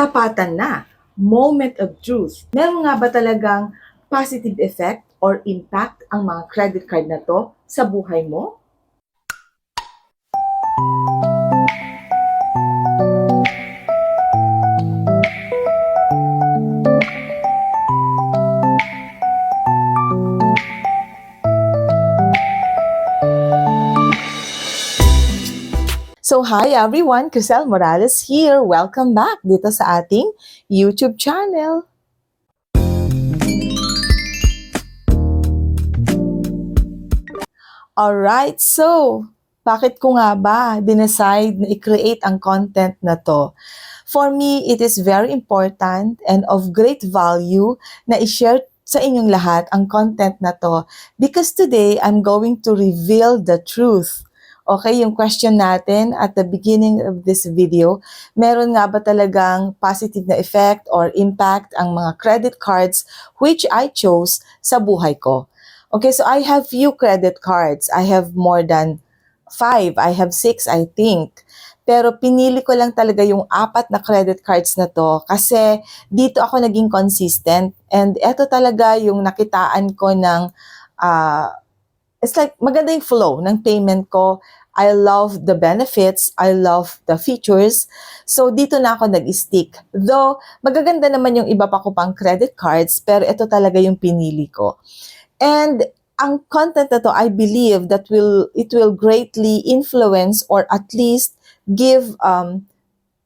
tapatan na. Moment of truth. Meron nga ba talagang positive effect or impact ang mga credit card na to sa buhay mo? So hi everyone, Crisel Morales here. Welcome back dito sa ating YouTube channel. Alright, so bakit ko nga ba dinecide na i-create ang content na to? For me, it is very important and of great value na i-share sa inyong lahat ang content na to because today I'm going to reveal the truth. Okay, yung question natin at the beginning of this video, meron nga ba talagang positive na effect or impact ang mga credit cards which I chose sa buhay ko? Okay, so I have few credit cards. I have more than 5. I have 6, I think. Pero pinili ko lang talaga yung 4 na credit cards na to kasi dito ako naging consistent and eto talaga yung nakitaan ko ng it's like maganda yung flow ng payment ko. I love the benefits. I love the features. So, dito na ako nag-stick. Though, magaganda naman yung iba pa ko pang credit cards, pero ito talaga yung pinili ko. And ang content na to, I believe that it will greatly influence or at least give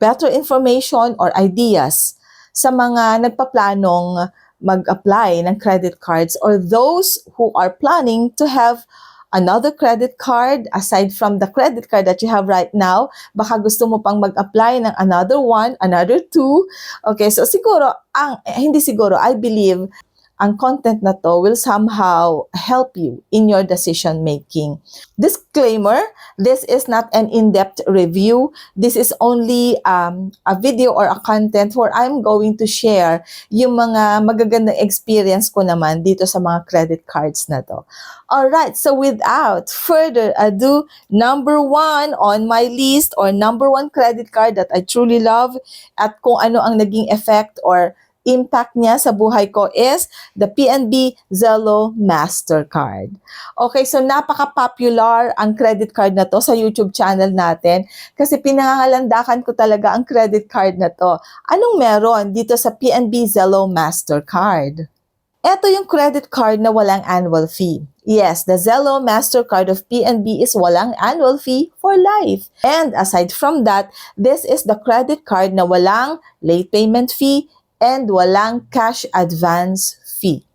better information or ideas sa mga nagpaplanong mag-apply ng credit cards or those who are planning to have another credit card aside from the credit card that you have right now. Baka gusto mo pang mag-apply ng another one, another two. Okay, so siguro, hindi siguro, I believe ang content na to will somehow help you in your decision making. Disclaimer, this is not an in-depth review. This is only a video or a content where I'm going to share yung mga magagandang experience ko naman dito sa mga credit cards na to. Alright, so without further ado, number 1 on my list or number 1 credit card that I truly love at kung ano ang naging effect or impact niya sa buhay ko is the PNB Zelo Mastercard. Okay, so napaka-popular ang credit card na to sa YouTube channel natin kasi pinangangalandakan ko talaga ang credit card na to. Anong meron dito sa PNB Zelo Mastercard? Ito yung credit card na walang annual fee. Yes, the Zelo Mastercard of PNB is walang annual fee for life. And aside from that, this is the credit card na walang late payment fee and walang cash advance fee.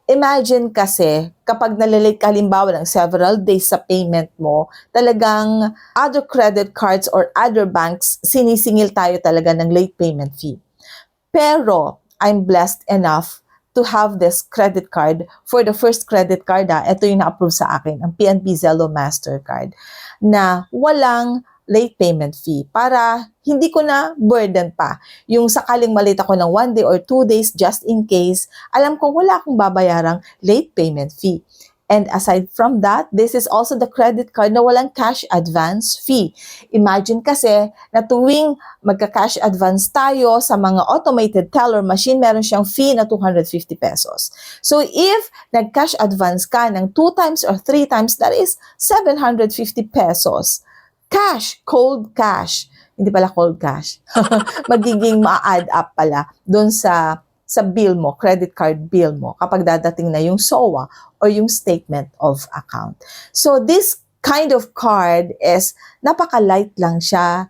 Imagine kasi, kapag nalalate ka halimbawa ng several days sa payment mo, talagang other credit cards or other banks, sinisingil tayo talaga ng late payment fee. Pero, I'm blessed enough to have this credit card for the first credit card. Ito yung na-approve sa akin, ang PNB Zelo Mastercard, na walang late payment fee para hindi ko na burden pa. Yung sakaling malate ako ng 1 day or 2 days just in case, alam kong wala akong babayarang late payment fee. And aside from that, this is also the credit card na walang cash advance fee. Imagine kasi na tuwing magka-cash advance tayo sa mga automated teller machine, meron siyang fee na 250 pesos. So if nag-cash advance ka ng 2 times or 3 times, that is 750 pesos. Cash, cold cash. Hindi pala cold cash. Magiging ma-add up pala doon sa bill mo, credit card bill mo, kapag dadating na yung SOA or yung statement of account. So this kind of card is napaka-light lang siya.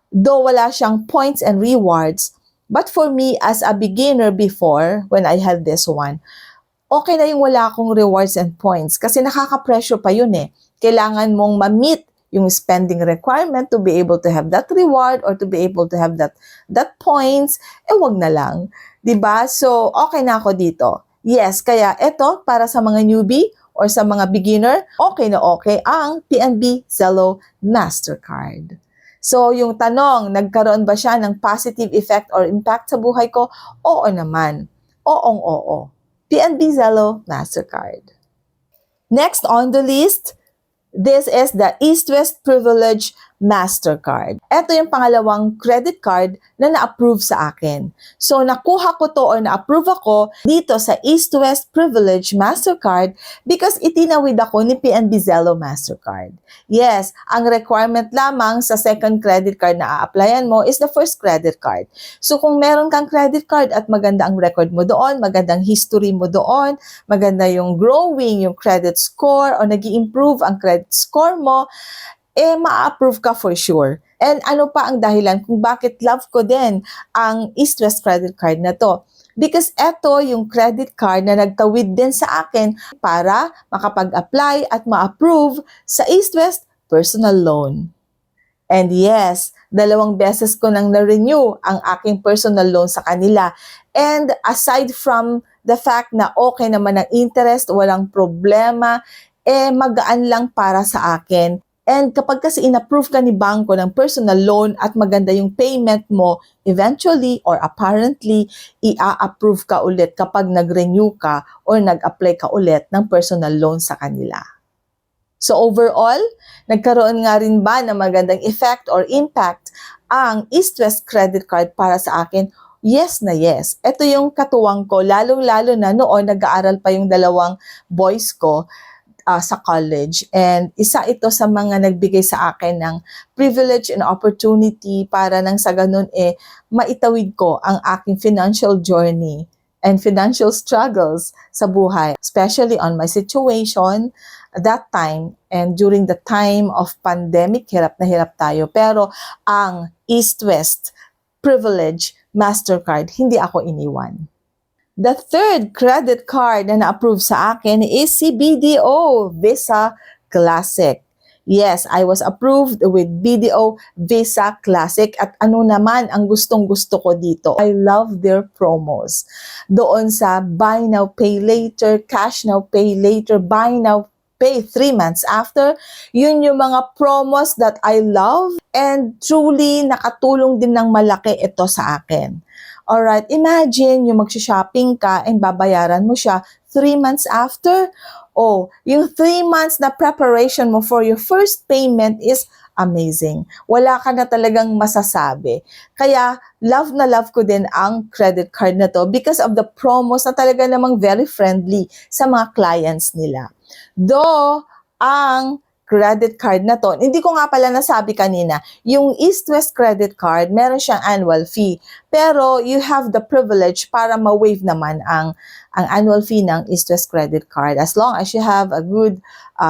Though wala siyang points and rewards, but for me as a beginner before, when I had this one, okay na yung wala akong rewards and points kasi nakaka-pressure pa yun eh. Kailangan mong ma-meet yung spending requirement to be able to have that reward or to be able to have that points, wag na lang. 'Di ba? So, okay na ako dito. Yes, kaya ito para sa mga newbie or sa mga beginner, okay na okay ang PNB Zelo Mastercard. So, yung tanong, nagkaroon ba siya ng positive effect or impact sa buhay ko? Oo naman. Oo. PNB Zelo Mastercard. Next on the list, this is the East-West Privilege Mastercard. Ito yung pangalawang credit card na na-approve sa akin. So, nakuha ko to or na-approve ako dito sa East West Privilege Mastercard because itinawid ako ni PNB Zelo Mastercard. Yes, ang requirement lamang sa second credit card na a-applyan mo is the first credit card. So, kung meron kang credit card at maganda ang record mo doon, magandang history mo doon, maganda yung growing, yung credit score, o nag-i-improve ang credit score mo, ma-approve ka for sure. And ano pa ang dahilan kung bakit love ko din ang East West credit card na to? Because eto yung credit card na nagtawid din sa akin para makapag-apply at ma-approve sa East West personal loan. And yes, 2 beses ko nang na-renew ang aking personal loan sa kanila. And aside from the fact na okay naman ang interest, walang problema, magaan lang para sa akin. And kapag kasi in-approve ka ni bangko ng personal loan at maganda yung payment mo, eventually or apparently, i-approve ka ulit kapag nag-renew ka or nag-apply ka ulit ng personal loan sa kanila. So overall, nagkaroon nga rin ba ng magandang effect or impact ang East West credit card para sa akin? Yes na yes. Ito yung katuwang ko, lalong-lalo na noon nag-aaral pa yung 2 boys ko sa college. And isa ito sa mga nagbigay sa akin ng privilege and opportunity para nang sa ganun maitawid ko ang aking financial journey and financial struggles sa buhay, especially on my situation at that time and during the time of pandemic, hirap na hirap tayo. Pero ang East-West Privilege Mastercard, hindi ako iniwan. The third credit card na na-approve sa akin is si BDO Visa Classic. Yes, I was approved with BDO Visa Classic at ano naman ang gustong-gusto ko dito. I love their promos. Doon sa buy now, pay later, cash now, pay later, buy now, pay 3 months after. Yun yung mga promos that I love and truly nakatulong din ng malaki ito sa akin. Alright, imagine yung magsha-shopping ka and babayaran mo siya 3 months after. Oh, yung 3 months na preparation mo for your first payment is amazing. Wala ka na talagang masasabi. Kaya, love na love ko din ang credit card na to because of the promos na talaga namang very friendly sa mga clients nila. Though, ang credit card na to, hindi ko nga pala nasabi kanina, yung East-West credit card, meron siyang annual fee. Pero you have the privilege para ma-waive naman ang annual fee ng East-West credit card as long as you have a good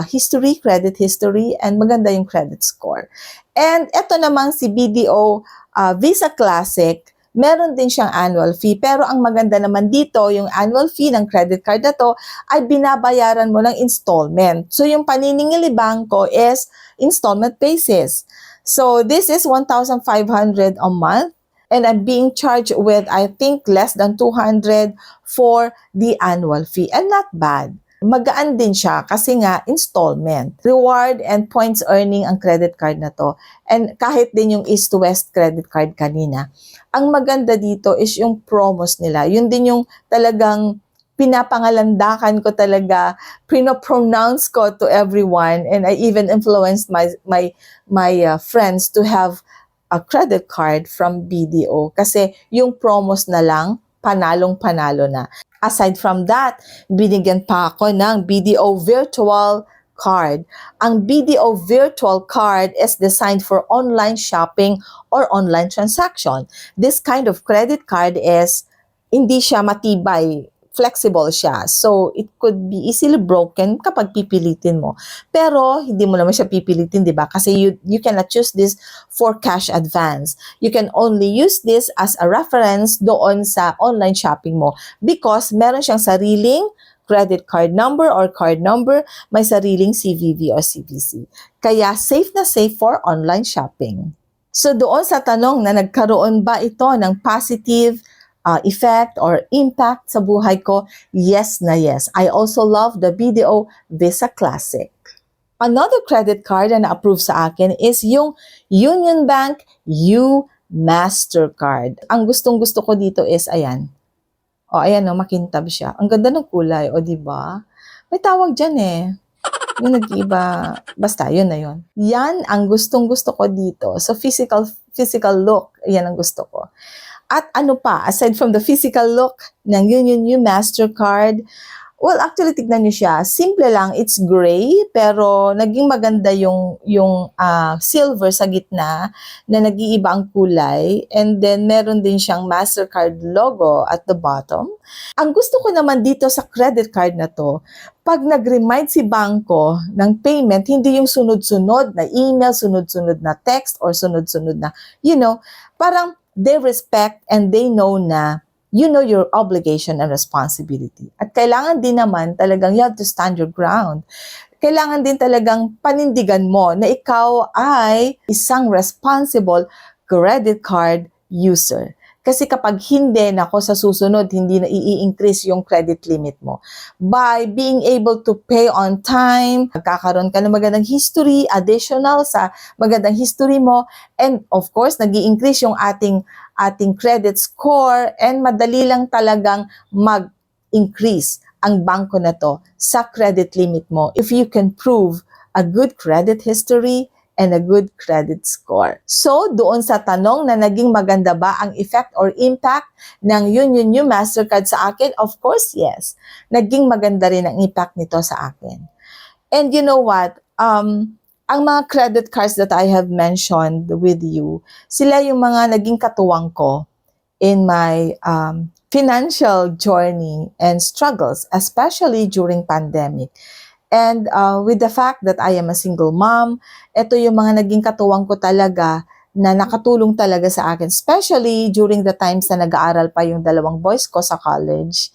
history, credit history, and maganda yung credit score. And ito namang si BDO Visa Classic, meron din siyang annual fee. Pero ang maganda naman dito, yung annual fee ng credit card na to ay binabayaran mo ng installment. So yung paniningili bangko is installment basis. So this is 1,500 a month and I'm being charged with I think less than 200 for the annual fee. And not bad. Magaan din siya kasi nga installment. Reward and points earning ang credit card na to. And kahit din yung East to West credit card kanina. Ang maganda dito is yung promos nila. Yun din yung talagang pinapangalandakan ko talaga, pinopronounce ko to everyone. And I even influenced my friends to have a credit card from BDO. Kasi yung promos na lang, panalong-panalo na. Aside from that, binigyan pa ako ng BDO Virtual Card. Ang BDO Virtual Card is designed for online shopping or online transaction. This kind of credit card is hindi siya matibay, flexible siya. So, it could be easily broken kapag pipilitin mo. Pero, hindi mo naman siya pipilitin, di ba? Kasi you cannot use this for cash advance. You can only use this as a reference doon sa online shopping mo because meron siyang sariling credit card number or card number, may sariling CVV or CVC. Kaya, safe na safe for online shopping. So, doon sa tanong na nagkaroon ba ito ng positive effect or impact sa buhay ko? Yes na yes. I also love the BDO Visa Classic. Another credit card na na-approve sa akin is yung Union Bank U Mastercard. Ang gustong-gusto ko dito is, ayan. O, ayan, no, makintab siya. Ang ganda ng kulay, o, di ba? May tawag dyan eh. Yung nag-iiba, basta yun na yun. Yan ang gustong-gusto ko dito. So physical look, yan ang gusto ko. At ano pa, aside from the physical look ng Union Mastercard, well, actually, tignan niyo siya. Simple lang, it's gray, pero naging maganda yung silver sa gitna na nag-iiba ang kulay. And then, meron din siyang Mastercard logo at the bottom. Ang gusto ko naman dito sa credit card na to, pag nag-remind si bangko ng payment, hindi yung sunod-sunod na email, sunod-sunod na text, or sunod-sunod na, parang they respect and they know na you know your obligation and responsibility. At kailangan din naman talagang you have to stand your ground. Kailangan din talagang panindigan mo na ikaw ay isang responsible credit card user. Kasi kapag hindi, nako sa susunod, hindi na i-increase yung credit limit mo. By being able to pay on time, magkakaroon ka ng magandang history, additional sa magandang history mo, and of course, nag-i-increase yung ating credit score, and madali lang talagang mag-increase ang bangko na to sa credit limit mo if you can prove a good credit history and a good credit score. So, doon sa tanong na naging maganda ba ang effect or impact ng Union Mastercard sa akin? Of course, yes. Naging maganda rin ang impact nito sa akin. And you know what? Ang mga credit cards that I have mentioned with you, sila yung mga naging katuwang ko in my financial journey and struggles, especially during pandemic. And with the fact that I am a single mom, ito yung mga naging katuwang ko talaga na nakatulong talaga sa akin, especially during the times na nag-aaral pa yung dalawang boys ko sa college.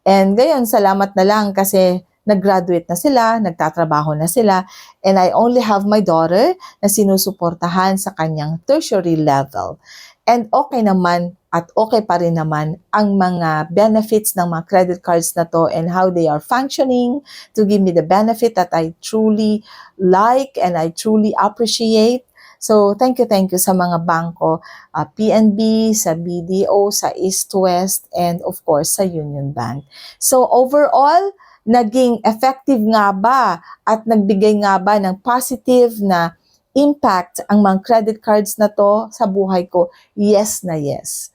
And ngayon, salamat na lang kasi nag-graduate na sila, nagtatrabaho na sila, and I only have my daughter na sinusuportahan sa kanyang tertiary level. And okay naman at okay pa rin naman ang mga benefits ng mga credit cards na to and how they are functioning to give me the benefit that I truly like and I truly appreciate. So, thank you sa mga bangko, PNB, sa BDO, sa East West, and of course, sa Union Bank. So, overall, naging effective nga ba at nagbigay nga ba ng positive na impact ang mga credit cards na to sa buhay ko? Yes na yes.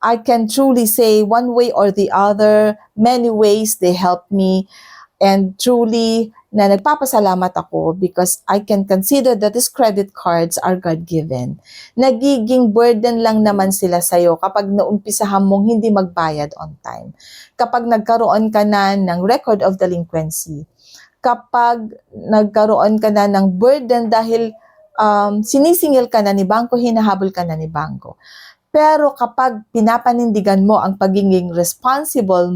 I can truly say one way or the other, many ways they help me, and truly na nagpapasalamat ako because I can consider that these credit cards are God-given. Nagiging burden lang naman sila sa'yo kapag naumpisahan mong hindi magbayad on time. Kapag nagkaroon ka na ng record of delinquency, kapag nagkaroon ka na ng burden dahil sinisingil ka na ni bangko, hinahabol ka na ni bangko. Pero kapag pinapanindigan mo ang pagiging responsible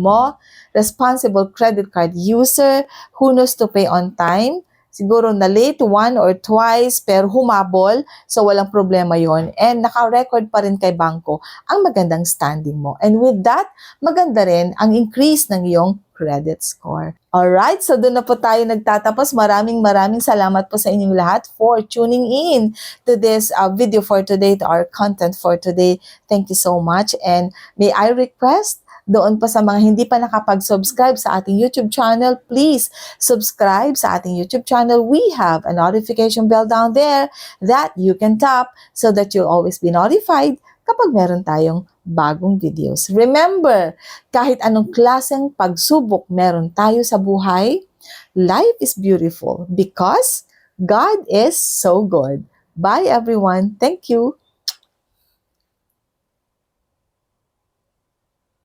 credit card user, who knows to pay on time, siguro na late one or twice, pero humabol, so walang problema yon. And naka-record pa rin kay bangko ang magandang standing mo. And with that, maganda rin ang increase ng iyong credit score. Alright, so doon na po tayo nagtatapos. Maraming salamat po sa inyong lahat for tuning in to this video for today, to our content for today. Thank you so much, and may I request doon pa sa mga hindi pa nakapag-subscribe sa ating YouTube channel, please subscribe sa ating YouTube channel. We have a notification bell down there that you can tap so that you'll always be notified kapag meron tayong bagong videos. Remember, kahit anong klaseng pagsubok meron tayo sa buhay, life is beautiful because God is so good. Bye everyone. Thank you.